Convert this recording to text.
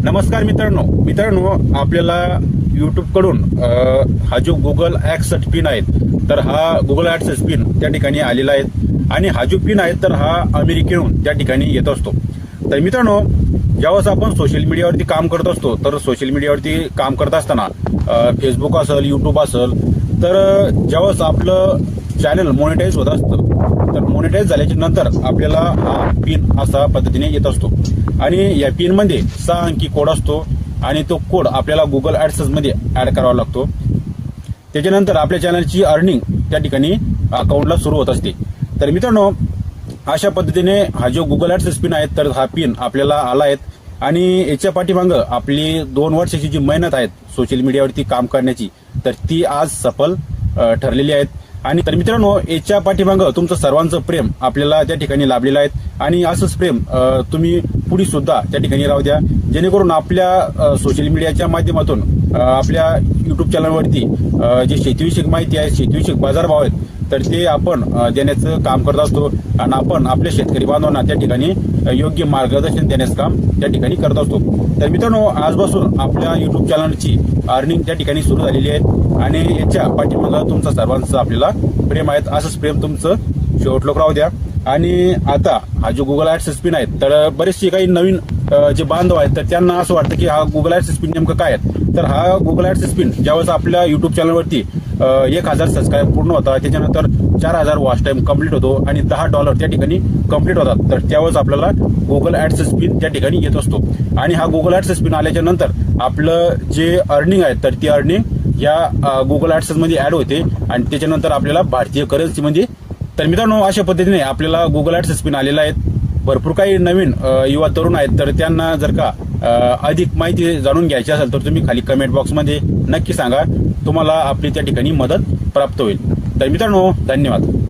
नमस्कार मित्रांनो आपल्याला YouTube कडून हा जो गुगल ॲक्सेस पिन आहे तर हा गुगल ॲक्सेस पिन त्या ठिकाणी आलेला आहे आणि हा जो पिन आहे तर हा अमेरिकेहून त्या ठिकाणी येत असतो. तर मित्रांनो, ज्यावेळेस आपण सोशल मीडियावरती काम करत असतो तर सोशल मीडियावरती काम करत असताना फेसबुक असेल, यूट्यूब असेल, तर ज्यावेळेस आपलं चॅनल मॉनिटाईज होत असतं तर मॉनिटाईज झाल्याच्या नंतर आपल्याला हा पिन असा पद्धतीने येत असतो आणि या पिन मध्ये 6 अंकी कोड असतो आणि तो कोड आपल्याला गुगल ॲडसेस मध्ये ऍड करावा लागतो. त्याच्यानंतर आपल्या चॅनलची अर्निंग त्या ठिकाणी अकाउंटला सुरू होत असते. तर मित्रांनो, अशा पद्धतीने हा जो गुगल ॲडसेस पिन आहे तर हा पिन आपल्याला आला आहे आणि याच्या पाठीमागं आपली 2 वर्षाची जी मेहनत आहे सोशल मीडियावरती काम करण्याची तर ती आज सफल ठरलेली आहे. आणि तर मित्रांनो, याच्या पाठीमागं तुमचं सर्वांचं प्रेम आपल्याला त्या ठिकाणी लाभलेलं आहे आणि असंच प्रेम तुम्ही पुढे सुद्धा त्या ठिकाणी राहू द्या, जेणेकरून आपल्या सोशल मीडियाच्या माध्यमातून आपल्या युट्यूब चॅनलवरती जे शेतीविषयक माहिती आहे, शेतीविषयक बाजारभाव आहेत तर ते आपण देण्याचं काम करत असतो आणि आपण आपल्या शेतकरी बांधवांना त्या ठिकाणी योग्य मार्गदर्शन देण्याचं काम त्या ठिकाणी करत असतो. तर मित्रांनो, आजपासून आपल्या युट्यूब चॅनलची अर्निंग त्या ठिकाणी सुरू झालेली आहे आणि याच्या पाठीमागं तुमचं सर्वांचं आपल्याला प्रेम आहे. असंच प्रेम तुमचं शेवटलोक राहू द्या. आणि आता हा जो गुगल ॲडसेस पिन आहे तर बरेचसे काही नवीन जे बांधव आहेत तर त्यांना असं वाटतं की हा गुगल ॲडसेस पिन नेमकं काय आहे. तर हा गुगल ॲडसेस पिन ज्यावेळेस आपल्या युट्यूब चॅनलवरती 1000 सबस्क्राईब पूर्ण होता, त्याच्यानंतर 4000 वॉच टाइम कंप्लीट होतो आणि $10 त्या ठिकाणी कंप्लीट होतात, तर त्यावेळेस आपल्याला गुगल ॲडसेस पिन त्या ठिकाणी येत असतो. आणि हा गुगल ॲडसेस पिन आल्याच्या नंतर आपलं जे अर्निंग आहे तर ती अर्निंग या गुगल ॲडसेस मध्ये ऍड होते आणि त्याच्यानंतर आपल्याला भारतीय करन्सी मध्ये. तर मित्रांनो, अशा पद्धतीने आपल्याला गुगल ॲडसेस पिन आलेला आहे. भरपूर काही नवीन युवा तरुण आहेत तर त्यांना जर का अधिक माहिती जाणून घ्यायची असेल तर तुम्ही खाली कमेंट बॉक्समध्ये नक्की सांगा, तुम्हाला आपली त्या ठिकाणी मदत प्राप्त होईल. तर मित्रांनो, धन्यवाद.